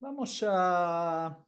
Vamos a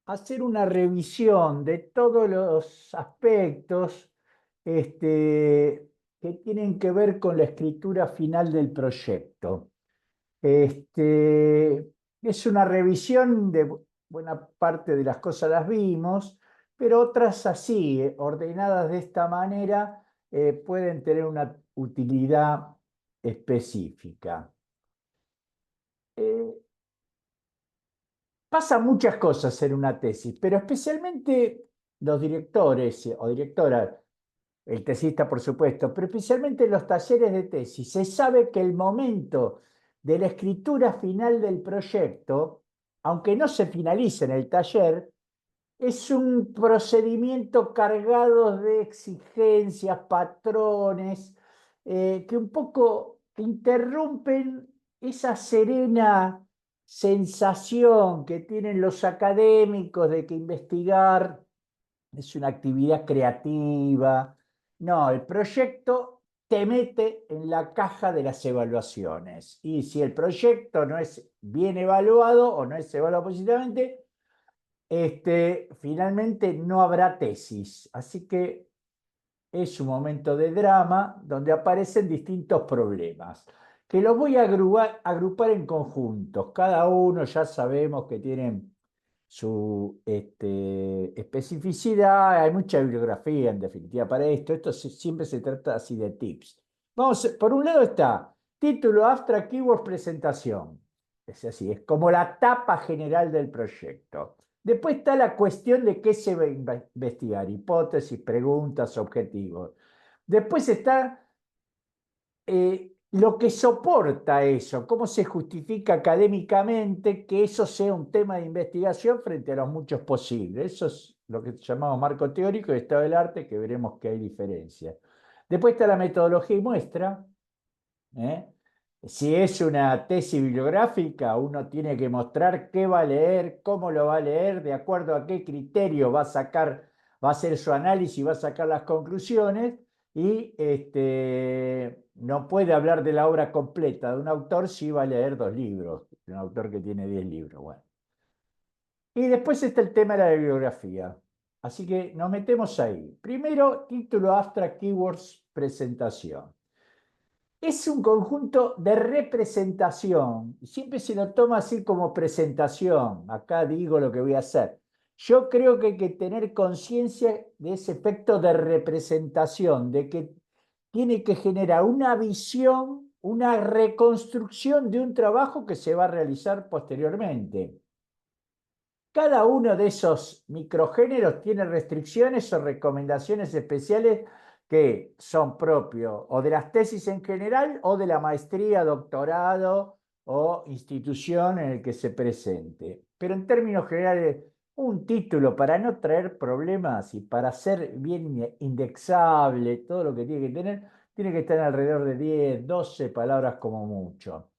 hacer una revisión de todos los aspectos que tienen que ver con la escritura final del proyecto. Es una revisión de buena parte de las cosas las vimos, pero otras así, ordenadas de esta manera, pueden tener una utilidad específica. Eh, Pasan muchas cosas en una tesis, pero especialmente los directores o directoras, el tesista por supuesto, pero especialmente en los talleres de tesis, se sabe que el momento de la escritura final del proyecto, aunque no se finalice en el taller, es un procedimiento cargado de exigencias, patrones, que un poco interrumpen esa serena sensación que tienen los académicos de que investigar es una actividad creativa. No, el proyecto te mete en la caja de las evaluaciones. Y si el proyecto no es bien evaluado o no es evaluado positivamente, finalmente no habrá tesis. Así que es un momento de drama donde aparecen distintos problemas, que los voy a agrupar en conjuntos. Cada uno ya sabemos que tienen su especificidad, hay mucha bibliografía en definitiva para esto. Siempre se trata así de tips. Vamos, por un lado está título, abstract, keywords, presentación. Es así, es como la tapa general del proyecto. Después está la cuestión de qué se va a investigar, hipótesis, preguntas, objetivos. Después está lo que soporta eso, cómo se justifica académicamente que eso sea un tema de investigación frente a los muchos posibles. Eso es lo que llamamos marco teórico y estado del arte, que veremos que hay diferencias. Después está la metodología y muestra. ¿eh? Si es una tesis bibliográfica, uno tiene que mostrar qué va a leer, cómo lo va a leer, de acuerdo a qué criterio va a sacar, va a hacer su análisis y va a sacar las conclusiones. Y no puede hablar de la obra completa de un autor si va a leer 2 libros, de un autor que tiene 10 libros. Bueno. Y después está el tema de la bibliografía. Así que nos metemos ahí. Primero, título, abstract, keywords, presentación. Es un conjunto de representación. Siempre se lo toma así como presentación. Acá digo lo que voy a hacer. Yo creo que hay que tener conciencia de ese efecto de representación, de que tiene que generar una visión, una reconstrucción de un trabajo que se va a realizar posteriormente. Cada uno de esos microgéneros tiene restricciones o recomendaciones especiales que son propios o de las tesis en general o de la maestría, doctorado o institución en el que se presente. Pero en términos generales, un título para no traer problemas y para ser bien indexable, todo lo que tiene que tener, tiene que estar alrededor de 10, 12 palabras como mucho.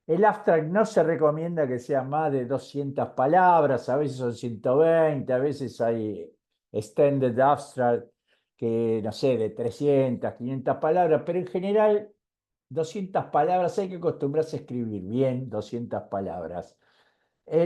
El abstract no se recomienda que sea más de 200 palabras, a veces son 120, a veces hay extended abstract que, no sé, de 300, 500 palabras, pero en general 200 palabras hay que acostumbrarse a escribir bien 200 palabras.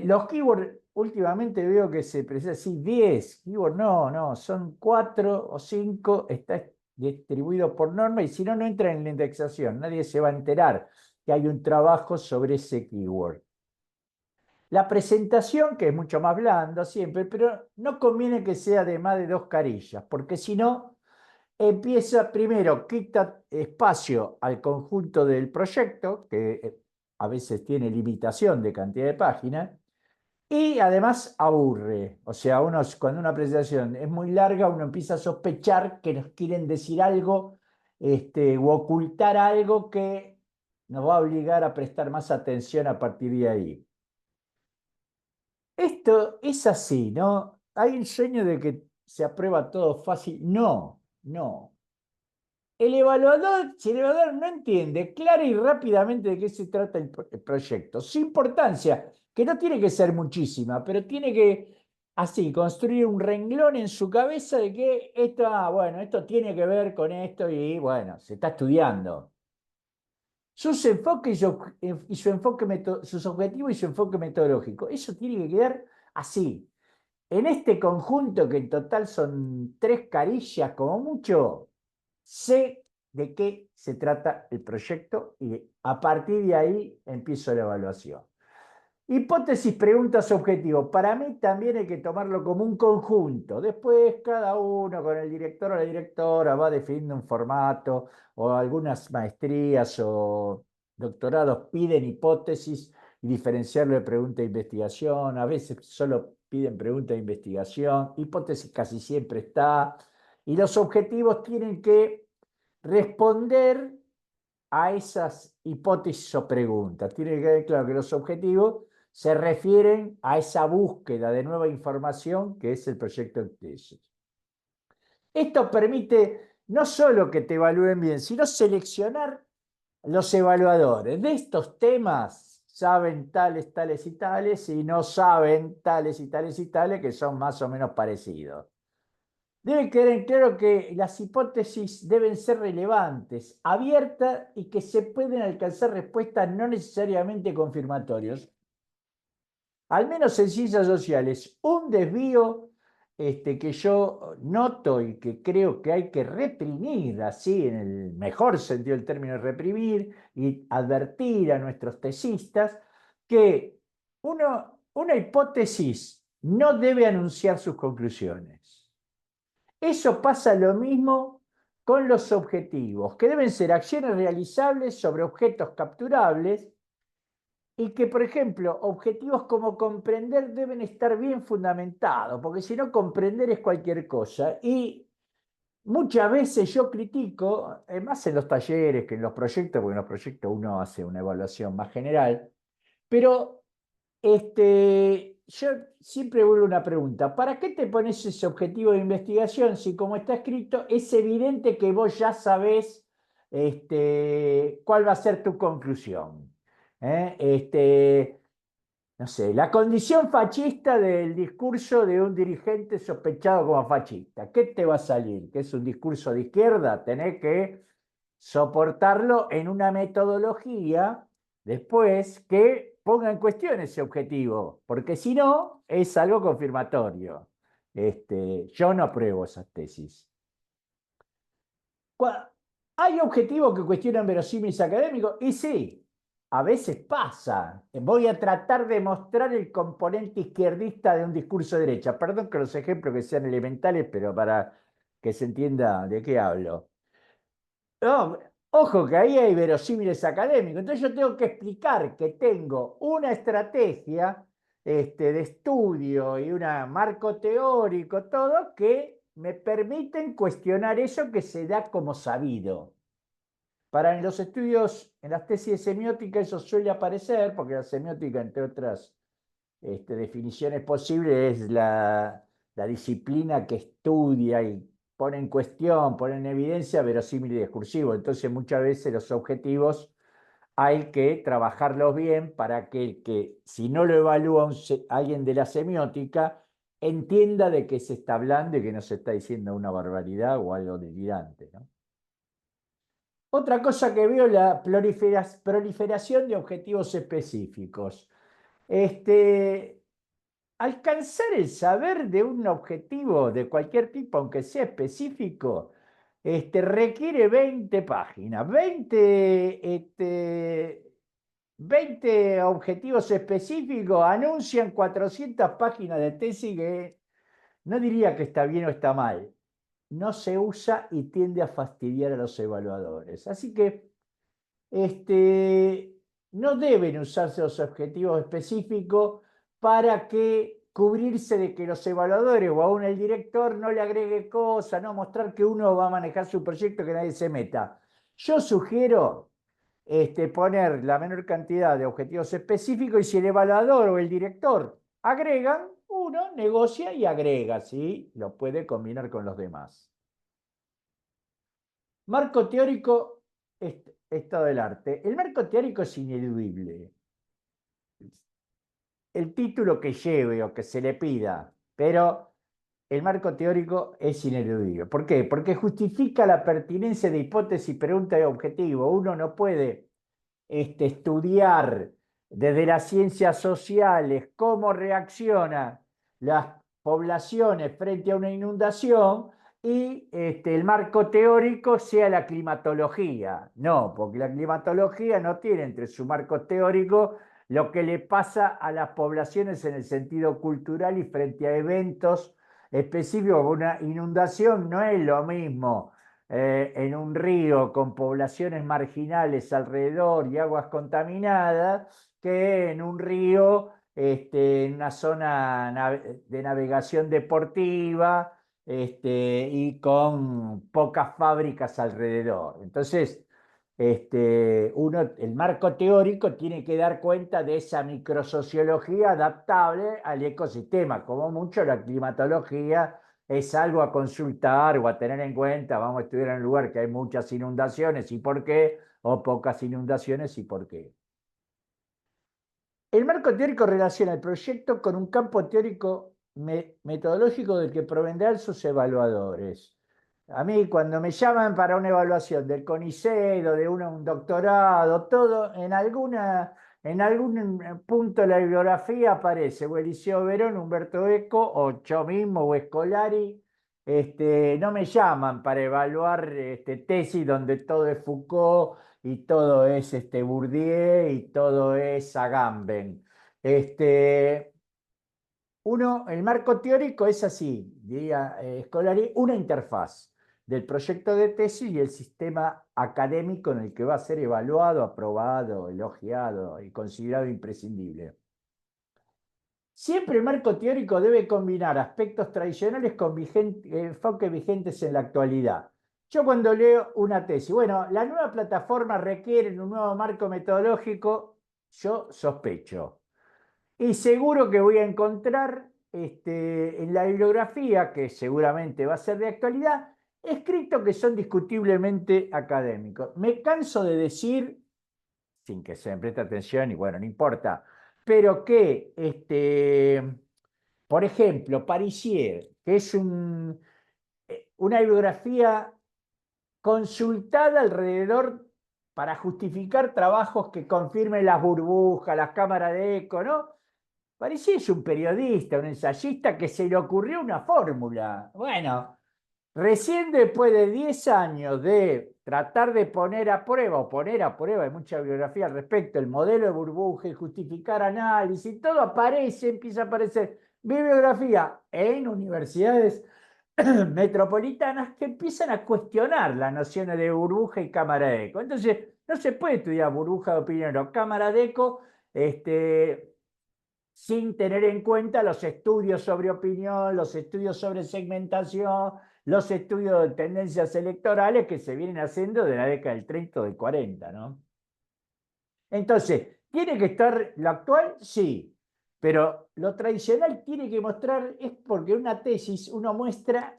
Los keywords, últimamente veo que se precisa decir 10 keywords, no, no, son 4 o 5, está distribuido por norma y si no, no entra en la indexación, nadie se va a enterar que hay un trabajo sobre ese keyword. La presentación, que es mucho más blanda siempre, pero no conviene que sea de más de 2 carillas, porque si no, empieza primero, quita espacio al conjunto del proyecto, que a veces tiene limitación de cantidad de páginas, y además aburre. O sea, cuando una presentación es muy larga, uno empieza a sospechar que nos quieren decir algo o ocultar algo que nos va a obligar a prestar más atención a partir de ahí. Esto es así, ¿no? Hay un sueño de que se aprueba todo fácil. No, no. Si el evaluador no entiende clara y rápidamente de qué se trata el proyecto, su importancia, que no tiene que ser muchísima, pero tiene que, así, construir un renglón en su cabeza de que esto, bueno, esto tiene que ver con esto y, bueno, se está estudiando. sus enfoques y su enfoque sus objetivos y su enfoque metodológico. Eso tiene que quedar así. En este conjunto, que en total son 3 carillas como mucho, sé de qué se trata el proyecto y a partir de ahí empiezo la evaluación. Hipótesis, preguntas, objetivos. Para mí también hay que tomarlo como un conjunto. Después cada uno con el director o la directora va definiendo un formato, o algunas maestrías o doctorados piden hipótesis y diferenciarlo de pregunta de investigación. A veces solo piden pregunta de investigación. Hipótesis casi siempre está. Y los objetivos tienen que responder a esas hipótesis o preguntas. Tiene que quedar claro que los objetivos se refieren a esa búsqueda de nueva información que es el proyecto de tesis. Esto permite no solo que te evalúen bien, sino seleccionar los evaluadores de estos temas. Saben tales, tales y tales, y no saben tales y tales y tales, que son más o menos parecidos. Debe quedar en claro que las hipótesis deben ser relevantes, abiertas y que se pueden alcanzar respuestas no necesariamente confirmatorias. Al menos en ciencias sociales, un desvío que yo noto y que creo que hay que reprimir, así en el mejor sentido del término reprimir, y advertir a nuestros tesistas que una hipótesis no debe anunciar sus conclusiones. Eso pasa lo mismo con los objetivos, que deben ser acciones realizables sobre objetos capturables y que, por ejemplo, objetivos como comprender deben estar bien fundamentados, porque si no, comprender es cualquier cosa. Y muchas veces yo critico, más en los talleres que en los proyectos, porque en los proyectos uno hace una evaluación más general, pero yo siempre vuelvo a una pregunta. ¿Para qué te pones ese objetivo de investigación si, como está escrito, es evidente que vos ya sabés cuál va a ser tu conclusión? No sé, la condición fascista del discurso de un dirigente sospechado como fascista. ¿Qué te va a salir? ¿Que es un discurso de izquierda? Tenés que soportarlo en una metodología después que ponga en cuestión ese objetivo, porque si no, es algo confirmatorio. Yo no apruebo esas tesis. ¿Hay objetivos que cuestionan verosímiles académicos? Y sí, a veces pasa. Voy a tratar de mostrar el componente izquierdista de un discurso de derecha. Perdón que los ejemplos que sean elementales, pero para que se entienda de qué hablo. No, ojo que ahí hay verosímiles académicos. Entonces yo tengo que explicar que tengo una estrategia de estudio y un marco teórico, todo, que me permiten cuestionar eso que se da como sabido. Para en los estudios, en las tesis de semiótica, eso suele aparecer, porque la semiótica, entre otras definiciones posibles, es la disciplina que estudia y pone en cuestión, pone en evidencia verosímil y discursivo. Entonces, muchas veces los objetivos hay que trabajarlos bien para que si no lo evalúa alguien de la semiótica, entienda de qué se está hablando y que no se está diciendo una barbaridad o algo delirante, ¿no? Otra cosa que veo es la proliferación de objetivos específicos. Alcanzar el saber de un objetivo de cualquier tipo, aunque sea específico, requiere 20 páginas, 20 objetivos específicos, anuncian 400 páginas de tesis que no diría que está bien o está mal, no se usa y tiende a fastidiar a los evaluadores. Así que no deben usarse los objetivos específicos para que cubrirse de que los evaluadores o aún el director no le agregue cosas, no mostrar que uno va a manejar su proyecto, que nadie se meta. Yo sugiero poner la menor cantidad de objetivos específicos y si el evaluador o el director agregan, uno negocia y agrega, ¿sí? Lo puede combinar con los demás. Marco teórico, estado del arte. El marco teórico es ineludible. El título que lleve o que se le pida, pero el marco teórico es ineludible. ¿Por qué? Porque justifica la pertinencia de hipótesis, pregunta y objetivo. Uno no puede estudiar desde las ciencias sociales cómo reaccionan las poblaciones frente a una inundación y el marco teórico sea la climatología. No, porque la climatología no tiene entre su marco teórico lo que le pasa a las poblaciones en el sentido cultural y frente a eventos específicos. Una inundación no es lo mismo en un río con poblaciones marginales alrededor y aguas contaminadas que en un río, en una zona de navegación deportiva, y con pocas fábricas alrededor. Entonces, el marco teórico tiene que dar cuenta de esa microsociología adaptable al ecosistema. Como mucho, la climatología es algo a consultar o a tener en cuenta. Vamos a estudiar en un lugar que hay muchas inundaciones y por qué, o pocas inundaciones y por qué. El marco teórico relaciona el proyecto con un campo teórico metodológico del que provendrán sus evaluadores. A mí, cuando me llaman para una evaluación del CONICET o de un doctorado, todo, en algún punto de la bibliografía aparece o Eliseo Verón, Humberto Eco, o yo mismo, o Scolari. No me llaman para evaluar tesis donde todo es Foucault y todo es Bourdieu y todo es Agamben. Este, el marco teórico es así, diría Scolari, una interfaz del proyecto de tesis y el sistema académico en el que va a ser evaluado, aprobado, elogiado y considerado imprescindible. Siempre el marco teórico debe combinar aspectos tradicionales con enfoques vigentes en la actualidad. Yo cuando leo una tesis, bueno, la nueva plataforma requiere un nuevo marco metodológico, yo sospecho. Y seguro que voy a encontrar en la bibliografía, que seguramente va a ser de actualidad, escritos que son discutiblemente académicos. Me canso de decir, sin que se me preste atención, y bueno, no importa, pero que, por ejemplo, Parisier, que es una bibliografía consultada alrededor para justificar trabajos que confirmen las burbujas, las cámaras de eco, ¿no? Parisier es un periodista, un ensayista que se le ocurrió una fórmula. Bueno, recién después de 10 años de tratar de poner a prueba, o poner a prueba, hay mucha bibliografía al respecto, el modelo de burbuja y justificar análisis, todo empieza a aparecer bibliografía en universidades metropolitanas que empiezan a cuestionar las nociones de burbuja y cámara de eco. Entonces, no se puede estudiar burbuja de opinión o cámara de eco sin tener en cuenta los estudios sobre opinión, los estudios sobre segmentación, los estudios de tendencias electorales que se vienen haciendo de la década del 30 o del 40, ¿no? Entonces, ¿tiene que estar lo actual? Sí, pero lo tradicional tiene que mostrar, es porque una tesis uno muestra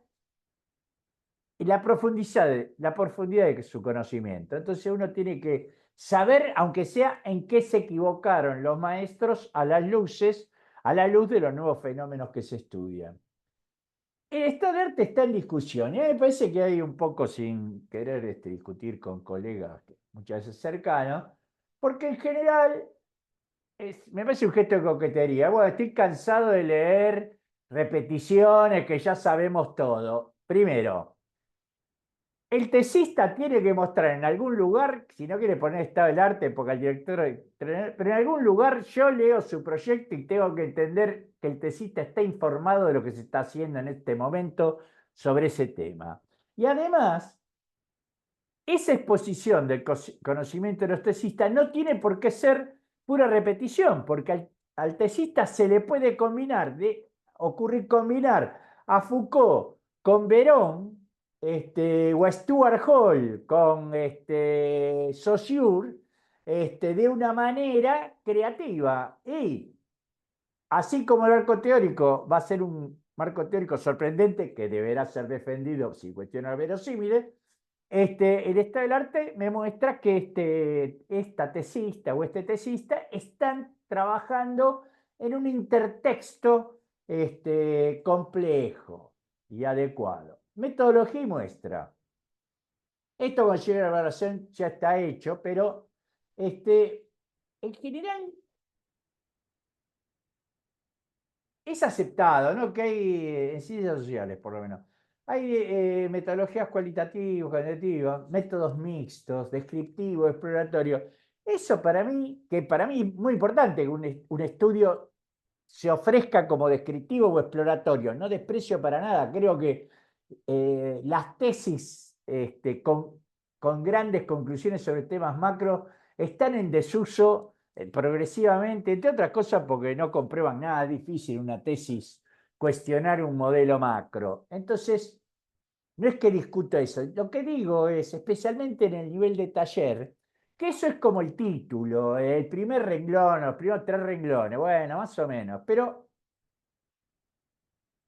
la profundidad de su conocimiento. Entonces uno tiene que saber, aunque sea en qué se equivocaron los maestros a la luz de los nuevos fenómenos que se estudian. El estado de arte está en discusión, y a mí me parece que hay un poco, sin querer discutir con colegas muchas veces cercanos, porque en general me parece un gesto de coquetería. Bueno, estoy cansado de leer repeticiones que ya sabemos todo. Primero, el tesista tiene que mostrar en algún lugar, si no quiere poner estado del arte, porque el director, pero en algún lugar yo leo su proyecto y tengo que entender que el tesista está informado de lo que se está haciendo en este momento sobre ese tema. Y además, esa exposición del conocimiento de los tesistas no tiene por qué ser pura repetición, porque al tesista se le puede ocurrir combinar a Foucault con Verón, o a Stuart Hall con Saussure, de una manera creativa. Y así como el marco teórico va a ser un marco teórico sorprendente que deberá ser defendido sin cuestionar verosímiles, el estado del arte me muestra que esta tesista o este tesista están trabajando en un intertexto complejo y adecuado. Metodología y muestra. Esto cuando llega a la evaluación ya está hecho, pero en general es aceptado, ¿no? Que hay en ciencias sociales, por lo menos. Hay metodologías cualitativas, cuantitativas, métodos mixtos, descriptivos, exploratorios. Eso para mí, que para mí es muy importante que un estudio se ofrezca como descriptivo o exploratorio. No desprecio para nada. Creo que las tesis con grandes conclusiones sobre temas macro están en desuso progresivamente, entre otras cosas porque no comprueban nada. Es difícil una tesis cuestionar un modelo macro. Entonces, no es que discuta eso. Lo que digo es, especialmente en el nivel de taller, que eso es como el título, el primer renglón, los primeros 3 renglones, bueno, más o menos, pero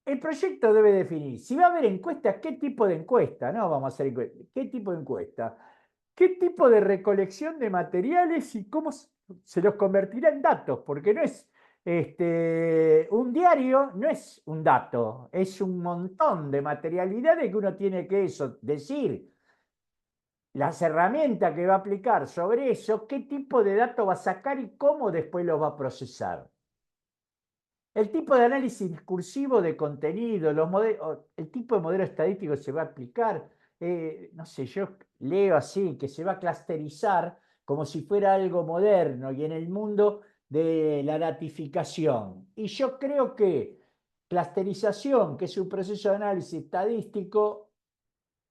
el proyecto debe definir, si va a haber encuestas, ¿qué tipo de encuesta? No vamos a hacer encuesta. ¿Qué tipo de encuesta? ¿Qué tipo de recolección de materiales y cómo se los convertirá en datos? Porque no es un diario, no es un dato, es un montón de materialidades que uno tiene que eso, decir las herramientas que va a aplicar sobre eso, qué tipo de datos va a sacar y cómo después los va a procesar. El tipo de análisis discursivo de contenido, el tipo de modelo estadístico que se va a aplicar, no sé, yo leo así, que se va a clusterizar como si fuera algo moderno y en el mundo de la datificación. Y yo creo que clusterización, que es un proceso de análisis estadístico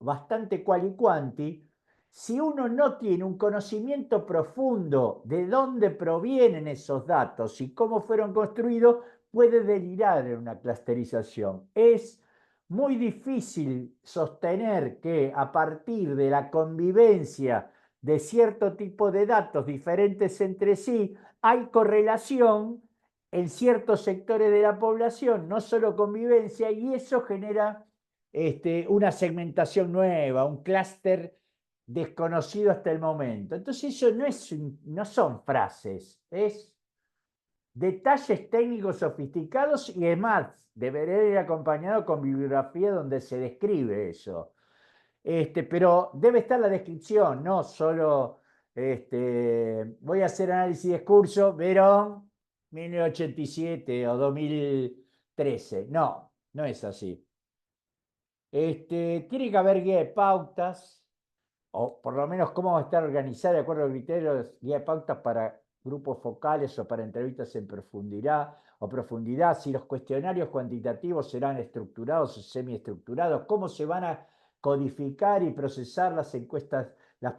bastante quali quanti, si uno no tiene un conocimiento profundo de dónde provienen esos datos y cómo fueron construidos, puede delirar en una clusterización. Es muy difícil sostener que a partir de la convivencia de cierto tipo de datos diferentes entre sí, hay correlación en ciertos sectores de la población, no solo convivencia, y eso genera una segmentación nueva, un clúster desconocido hasta el momento. Entonces eso no son frases, es detalles técnicos sofisticados y además debería ir acompañado con bibliografía donde se describe eso. Pero debe estar la descripción, no solo voy a hacer análisis de discurso, Verón, 1987 o 2013. No, no es así. Tiene que haber guía de pautas, o por lo menos cómo va a estar organizada de acuerdo a criterios, guía de pautas para grupos focales o para entrevistas en profundidad, si los cuestionarios cuantitativos serán estructurados o semiestructurados, cómo se van a codificar y procesar las encuestas, las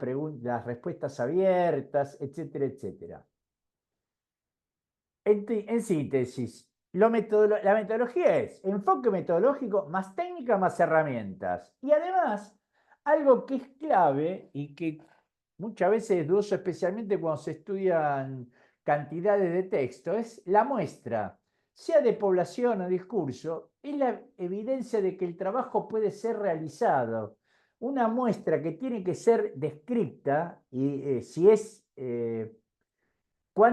respuestas abiertas, etcétera, etcétera. En síntesis, la metodología es enfoque metodológico más técnica más herramientas. Y además, algo que es clave y que muchas veces es dudoso, especialmente cuando se estudian cantidades de texto, es la muestra, sea de población o discurso, es la evidencia de que el trabajo puede ser realizado. Una muestra que tiene que ser descripta y si es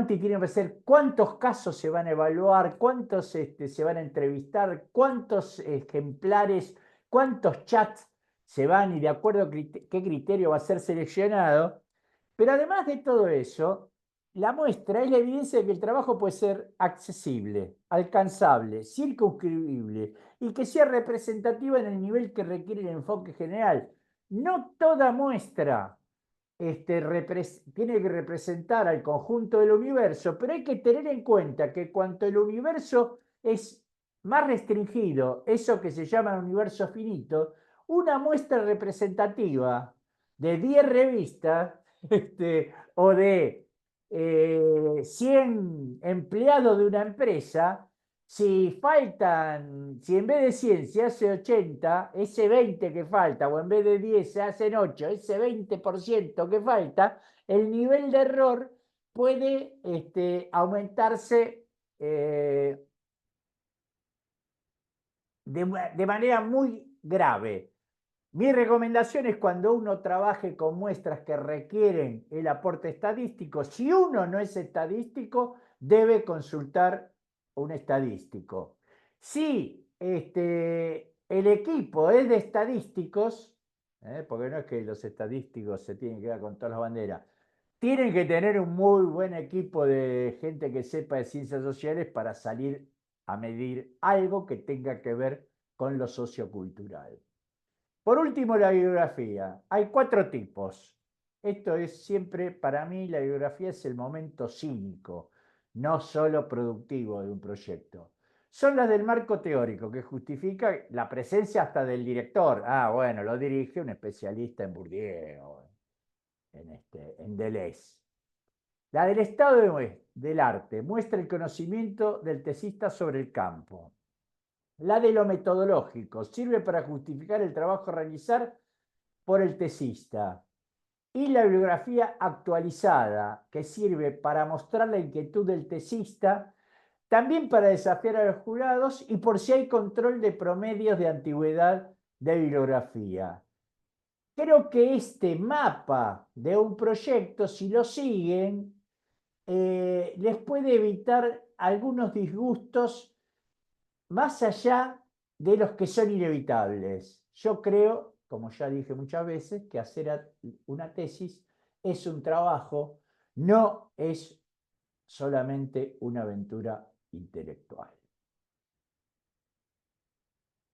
tiene que ser, cuántos casos se van a evaluar, cuántos se van a entrevistar, cuántos ejemplares, cuántos chats se van y de acuerdo a qué criterio va a ser seleccionado. Pero además de todo eso, la muestra es la evidencia de que el trabajo puede ser accesible, alcanzable, circunscribible y que sea representativa en el nivel que requiere el enfoque general. No toda muestra tiene que representar al conjunto del universo, pero hay que tener en cuenta que cuanto el universo es más restringido, eso que se llama universo finito, una muestra representativa de 10 revistas o de 100 empleados de una empresa, si en vez de 100 se hace 80, ese 20 que falta, o en vez de 10 se hacen 8, ese 20% que falta, el nivel de error puede aumentarse de manera muy grave. Mi recomendación es cuando uno trabaje con muestras que requieren el aporte estadístico, si uno no es estadístico, debe consultar un estadístico. Si el equipo es de estadísticos, porque no es que los estadísticos se tienen que dar con todas las banderas, Tienen que tener un muy buen equipo de gente que sepa de ciencias sociales para salir a medir algo que tenga que ver con lo sociocultural. Por último, la bibliografía. Hay 4 tipos. Esto es siempre, para mí, la bibliografía es el momento cínico, no solo productivo de un proyecto. Son las del marco teórico, que justifica la presencia hasta del director. Ah, bueno, lo dirige un especialista en Bourdieu o en Deleuze. La del estado del arte muestra el conocimiento del tesista sobre el campo. La de lo metodológico sirve para justificar el trabajo a realizar por el tesista. Y la bibliografía actualizada, que sirve para mostrar la inquietud del tesista, también para desafiar a los jurados y por si hay control de promedios de antigüedad de bibliografía. Creo que este mapa de un proyecto, si lo siguen, les puede evitar algunos disgustos más allá de los que son inevitables. Yo creo, como ya dije muchas veces, que hacer una tesis es un trabajo, no es solamente una aventura intelectual.